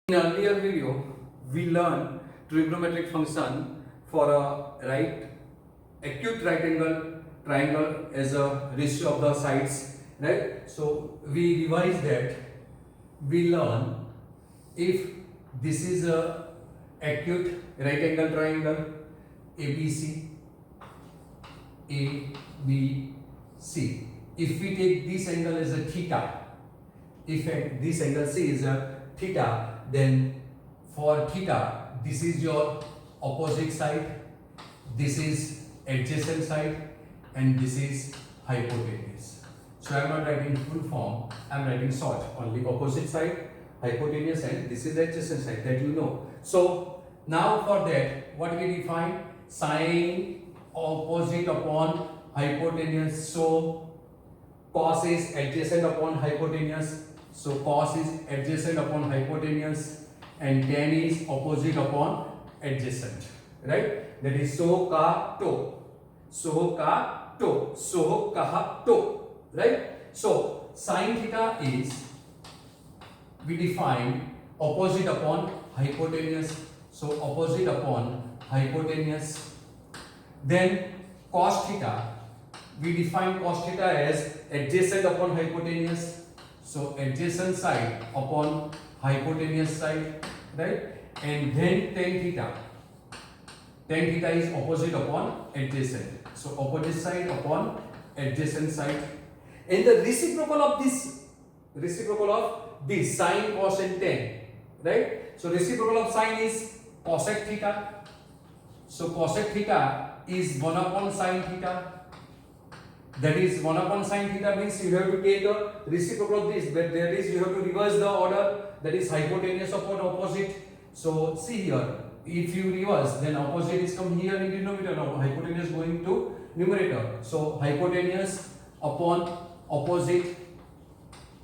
In earlier video, we learned trigonometric function for a acute right angle triangle as a ratio of the sides, right? So we revise that. We learn if this is a acute right angle triangle ABC, ABC. If we take this angle as a theta, if this angle C is a theta, then for theta this is your opposite side, this is adjacent side, and this is hypotenuse. So I am not writing full form, I am writing short, only opposite side, hypotenuse, and this is adjacent side, that you know. So now for that, what we define? Sine opposite upon hypotenuse. So cos is adjacent upon hypotenuse. So cos is adjacent upon hypotenuse, and tan is opposite upon adjacent, right? That is so ka to, so ka to, so kaha to, right? So sin theta is, we define opposite upon hypotenuse. So opposite upon hypotenuse. Then cos theta, we define cos theta as adjacent upon hypotenuse. So adjacent side upon hypotenuse side, right? And then tan theta. Tan theta is opposite upon adjacent. So opposite side upon adjacent side. And the reciprocal of this sine, cos, and tan, right? So reciprocal of sine is cosec theta. So cosec theta is 1 upon sine theta. That is 1 upon sine theta means you have to take a reciprocal of this, but that is you have to reverse the order, that is hypotenuse upon opposite. So see here, if you reverse, then opposite is come here in denominator, now hypotenuse going to numerator. So hypotenuse upon opposite,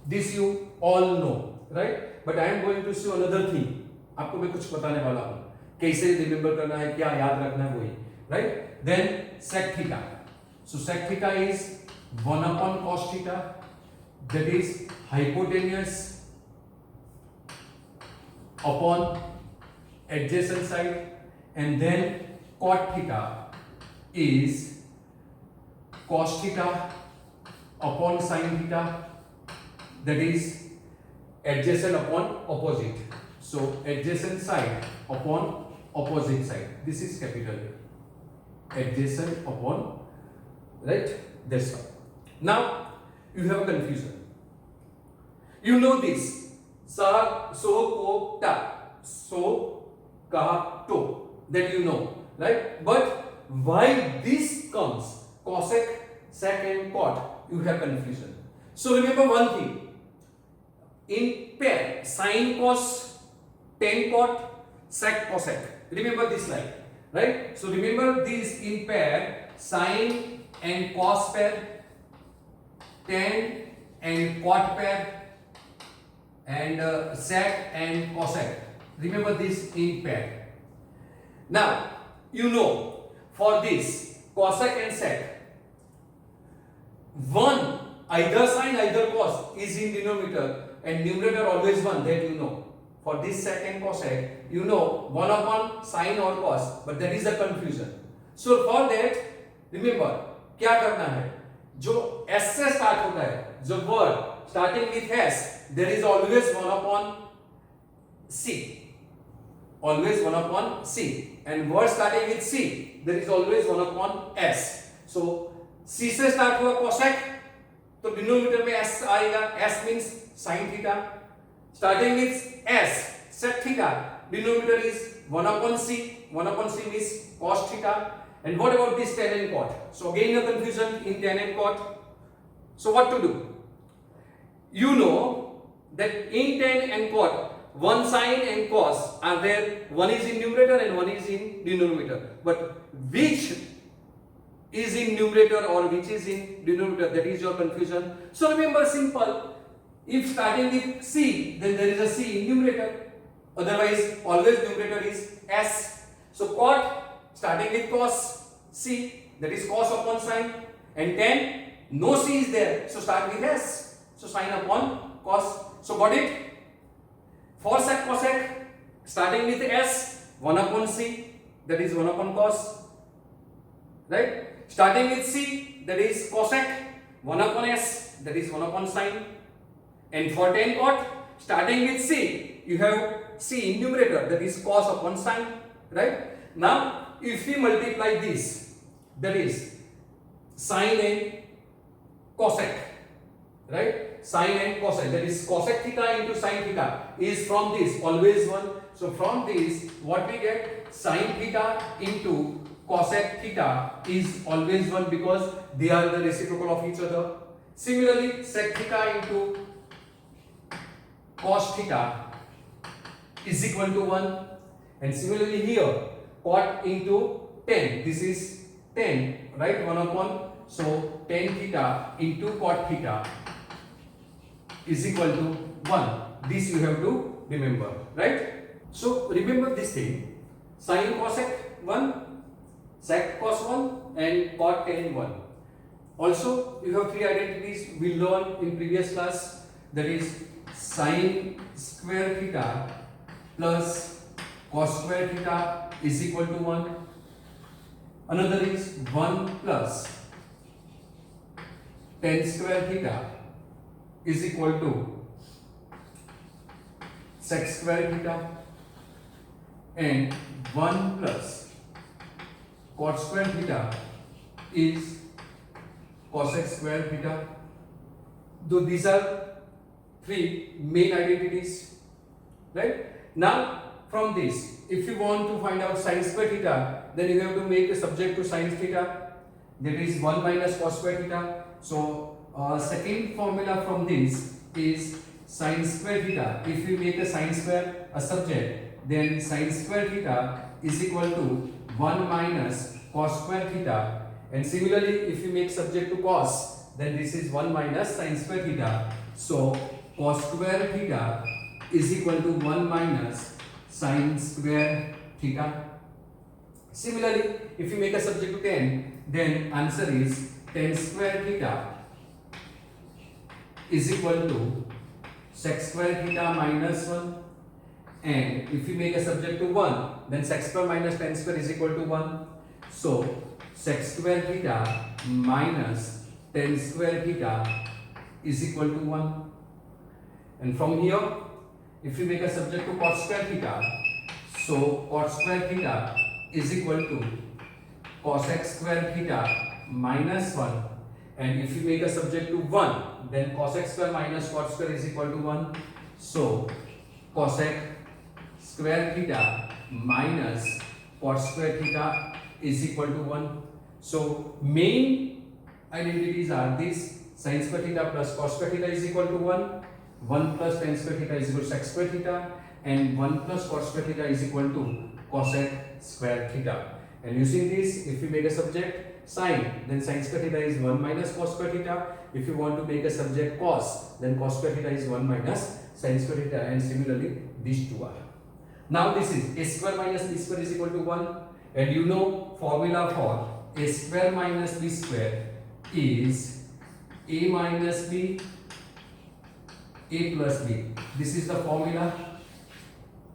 this you all know, right? But I am going to show another thing. आपको मैं कुछ बताने वाला हूँ, कैसे remember करना है, क्या याद रखना है वही, right? Then sec theta. So sec theta is 1 upon cos theta, that is hypotenuse upon adjacent side, and then cot theta is cos theta upon sin theta, that is adjacent upon opposite. So adjacent side upon opposite side. This is capital adjacent upon, right? That's all. Now you have a confusion. You know this. Sa, so, ko, ta. So, ka, to. That you know, right? But why this comes? Cosec, sec, and cot. You have confusion. So remember one thing. In pair, sin, cos, tan, cot, sec, cosec. Remember this line, right? So remember this in pair, sin and cos pair, tan and cot pair, and sec and cosec. Remember this in pair. Now you know for this cosec and sec, one either sin either cos is in denominator and numerator always 1, that you know. For this sec and cosec, you know 1 upon sin or cos, but there is a confusion. So for that, remember क्या करना है, जो s से start होता है, जो word starting with s, there is always 1 upon c, always 1 upon c, and word starting with c, there is always 1 upon s. So c से start हुआ cosec, तो डिनोमिनेटर में s आएगा, s means sin theta. Starting with s, sec theta, denominator is 1 upon c, 1 upon c means cos theta. And what about this tan and cot? So again a confusion in tan and cot. So what to do? You know that in tan and cot, one sin and cos are there, one is in numerator and one is in denominator. But which is in numerator or which is in denominator, that is your confusion. So remember simple. If starting with c, then there is a c in numerator. Otherwise, always numerator is s. So cot starting with cos c, that is cos upon sin, and tan, no c is there, so start with s. So sin upon cos. So got it? For sec cosec, starting with s, 1 upon c, that is 1 upon cos, right? Starting with c, that is cosec, 1 upon s, that is 1 upon sine. And for tan cot, starting with c, you have c in numerator, that is cos upon sine, right? Now, if we multiply this, that is sine and cosec, right? Sine and cosec, that is cosec theta into sine theta is from this always 1. So from this, what we get, sine theta into cosec theta is always 1 because they are the reciprocal of each other. Similarly, sec theta into cos theta is equal to 1. And similarly here, cot into tan, this is tan, right? 1 upon, so tan theta into cot theta is equal to 1. This you have to remember, right? So remember this thing, sin cosec 1, sec cos 1 and cot tan 1. Also, you have three identities we learned in previous class, that is sin square theta plus cos square theta is equal to 1. Another is 1 plus tan square theta is equal to sec square theta, and 1 plus cot square theta is cosec square theta. Though these are three main identities, right? Now from this, if you want to find out sin square theta, then you have to make a subject to sin theta, that is 1 minus cos square theta. So second formula from this is sin square theta. If you make a sin square a subject, then sin square theta is equal to 1 minus cos square theta. And similarly, if you make subject to cos, then this is 1 minus sin square theta. So cos square theta is equal to 1 minus sin square theta. Similarly, if you make a subject to tan, then answer is tan square theta is equal to sec square theta minus 1. And if you make a subject to 1, then sec square minus tan square is equal to 1. So sec square theta minus tan square theta is equal to 1. And from here, if you make a subject to cot square theta, so cot square theta is equal to cosec square theta minus 1. And if you make a subject to 1, then cosec square minus cot square is equal to 1. So cosec square theta minus cot square theta is equal to 1. So main identities are this: sin square theta plus cos square theta is equal to 1, 1 plus tan square theta is equal to sec square theta, and 1 plus cot square theta is equal to cosec square theta. And using this, if you make a subject sin, then sin square theta is 1 minus cos square theta. If you want to make a subject cos, then cos square theta is 1 minus sin square theta, and similarly these two are. Now this is a square minus b square is equal to 1, and you know formula for a square minus b square is a minus b, a plus b. This is the formula,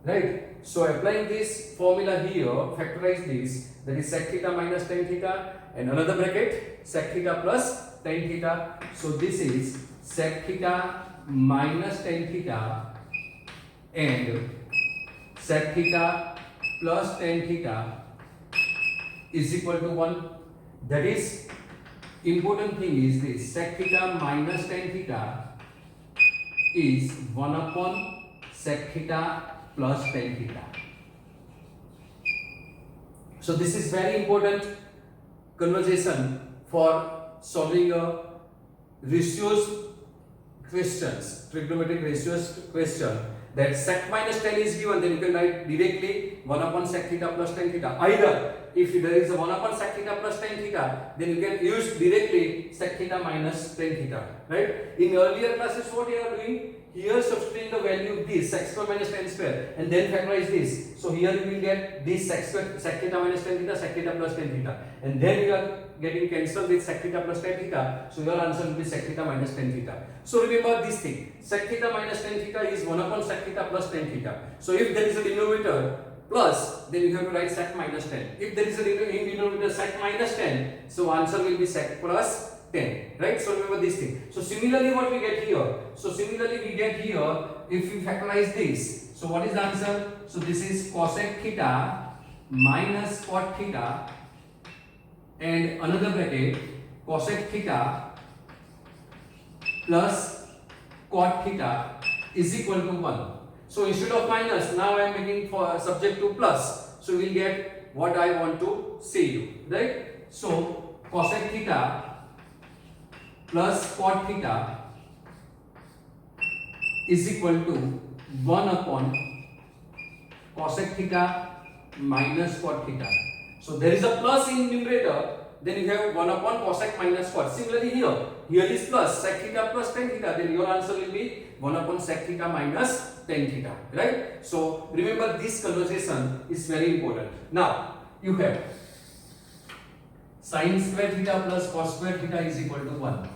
right? So applying this formula here, factorize this, that is sec theta minus tan theta, and another bracket sec theta plus tan theta. So this is sec theta minus tan theta and sec theta plus tan theta is equal to 1. That is, important thing is this: sec theta minus tan theta is 1 upon sec theta plus tan theta. So this is very important conversation for solving a ratios questions, trigonometric ratios question. That sec minus tan is given, then you can write directly 1 upon sec theta plus tan theta. Either if there is a 1 upon sec theta plus tan theta, then you can use directly sec theta minus tan theta, right? In earlier classes, what you are doing, here substitute the value of this sec square minus tan square and then factorize this. So here you will get this sec square sec theta minus tan theta sec theta plus tan theta, and then you are getting cancelled with sec theta plus tan theta. So your answer will be sec theta minus tan theta. So remember this thing, sec theta minus tan theta is 1 upon sec theta plus tan theta. So if there is a denominator plus, then you have to write sec minus tan. If there is a denominator sec minus tan, so answer will be sec plus 10, right? So remember this thing. So similarly what we get here? So similarly we get here, if we factorize this, so what is the answer? So this is cosec theta minus cot theta and another bracket cosec theta plus cot theta is equal to 1. So instead of minus, now I am making for subject to plus. So we will get what I want to say you, right? So cosec theta plus cot theta is equal to 1 upon cosec theta minus cot theta. So there is a plus in numerator, then you have 1 upon cosec minus cot. Similarly here is plus sec theta plus tan theta, then your answer will be 1 upon sec theta minus tan theta, right? So remember this conversation is very important. Now you have sin square theta plus cos square theta is equal to 1.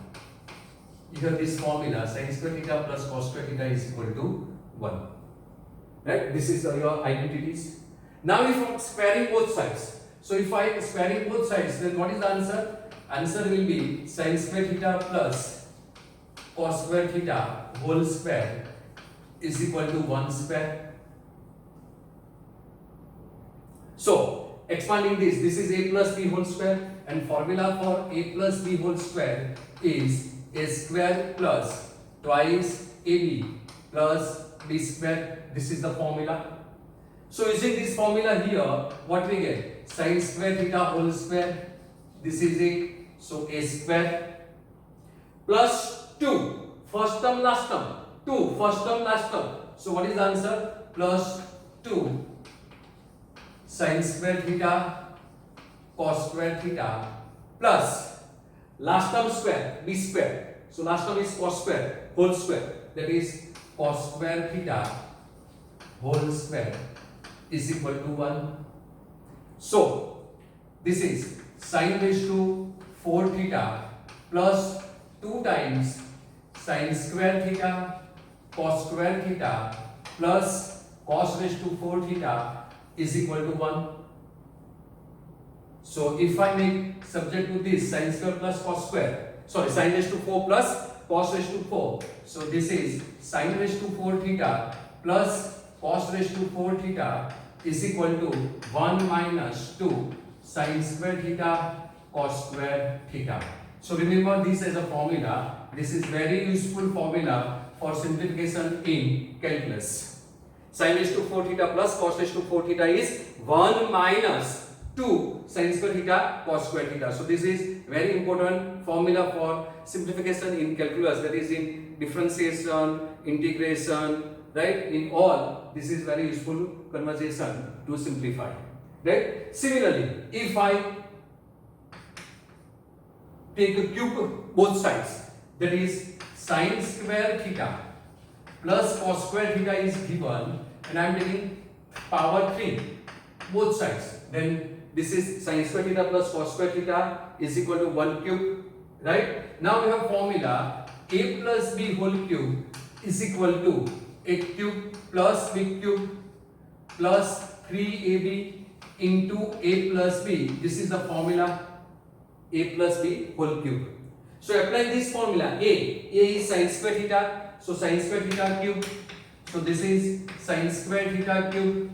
You have this formula, sin square theta plus cos square theta is equal to 1. Right? This is your identities. Now if I'm squaring both sides, so if I am squaring both sides, then what is the answer? Answer will be sin square theta plus cos square theta whole square is equal to 1 square. So expanding this is a plus b whole square, and formula for a plus b whole square is a square plus twice ab plus b square. This is the formula. So using this formula here, what we get? Sin square theta whole square. This is it. So a square plus 2 first term last term, 2 first term last term. So what is the answer? Plus 2 sin square theta cos square theta plus last term square b square. So last term is cos square whole square, that is cos square theta whole square is equal to 1. So this is sin raised to 4 theta plus 2 times sin square theta cos square theta plus cos raised to 4 theta is equal to 1. So if I make subject to this sin square plus cos square, sorry, sin raised to 4 plus cos raised to 4. So this is sin raised to 4 theta plus cos raised to 4 theta is equal to 1 minus 2 sin square theta cos square theta. So remember this as a formula. This is very useful formula for simplification in calculus. Sin raised to 4 theta plus cos raised to 4 theta is 1 minus 2 sin square theta cos square theta. So this is very important formula for simplification in calculus, that is in differentiation, integration, right? In all, this is very useful conversation to simplify, right? Similarly, if I take a cube both sides, that is sin square theta plus cos square theta is given, and I am taking power 3 both sides, then this is sin square theta plus cos square theta is equal to 1 cube, right? Now we have formula a plus b whole cube is equal to a cube plus b cube plus 3ab into a plus b. This is the formula, a plus b whole cube. So apply this formula, a is sin square theta, so sin square theta cube. So this is sin square theta cube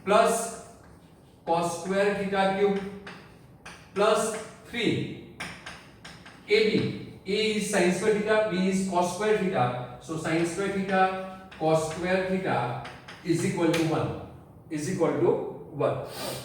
plus cos square theta cube plus 3 ab. A is sin square theta, b is cos square theta. So sin square theta cos square theta is equal to 1. Is equal to 1.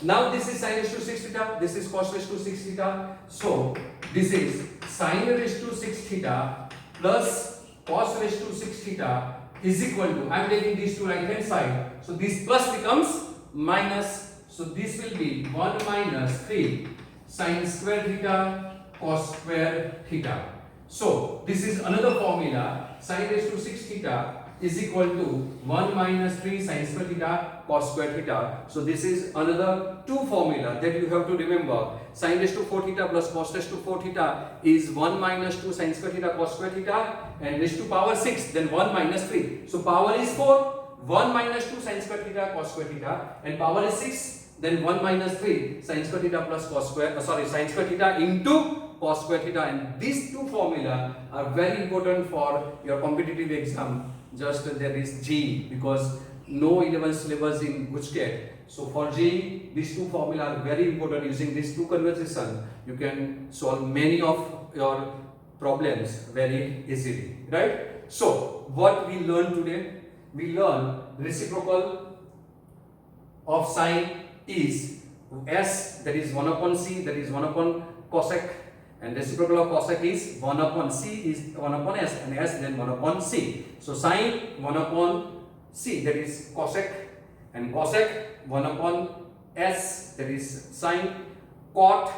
Now this is sin raised to 6 theta, this is cos raised to 6 theta. So this is sin raised to 6 theta plus cos raised to 6 theta is equal to, I am taking these to right hand side, so this plus becomes minus. So this will be 1 minus 3 sin square theta cos square theta. So this is another formula, sin raised to 6 theta is equal to 1 minus 3 sin square theta cos square theta. So this is another two formula that you have to remember. Sin raised to 4 theta plus cos raised to 4 theta is 1 minus 2 sin square theta cos square theta, and raised to power 6, then 1 minus 3. So power is 4, 1 minus 2 sin square theta cos square theta, and power is 6, then 1 minus 3 sin square theta plus cos square, sin square theta into cos square theta. And these two formula are very important for your competitive exam. Just there is G, because no 11 syllabus in Gujarat. So for G, these two formula are very important. Using these two conversation, you can solve many of your problems very easily, right? So what we learned today? We learned reciprocal of sine is S, that is 1 upon C, that is 1 upon cosec, and reciprocal of cosec is 1 upon C is 1 upon S, and S then 1 upon C. So sine 1 upon C, that is cosec, and cosec 1 upon S, that is sine. Cot,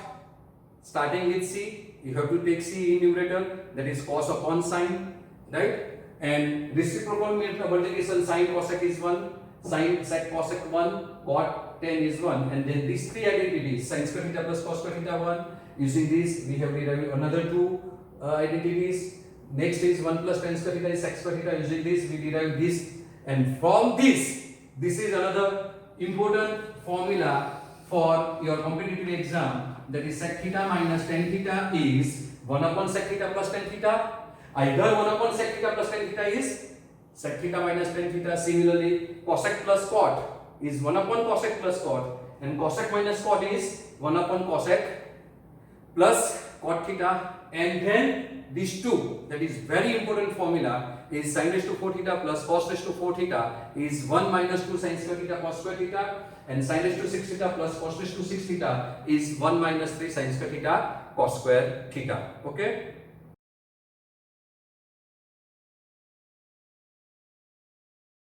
starting with C, you have to take C in numerator, that is cos upon sine, right? And reciprocal multiplication, sine cosec is 1, sine sec cosec 1, cot tan is 1, and then these three identities, sin square theta plus cos square theta 1. Using this, we have derived another two identities. Next is 1 plus tan square theta is sec square theta. Using this, we derive this, and from this is another important formula for your competitive exam, that is sec theta minus tan theta is 1 upon sec theta plus tan theta. Either 1 upon sec theta plus tan theta is sec theta minus tan theta. Similarly, cosec plus cot is 1 upon cosec plus cot, and cosec minus cot is 1 upon cosec plus cot theta. And then these two, that is very important formula, is sin raised to 4 theta plus cos raised to 4 theta is 1 minus 2 sin square theta cos square theta, and sin raised to 6 theta plus cos raised to 6 theta is 1 minus 3 sin square theta cos square theta. Okay.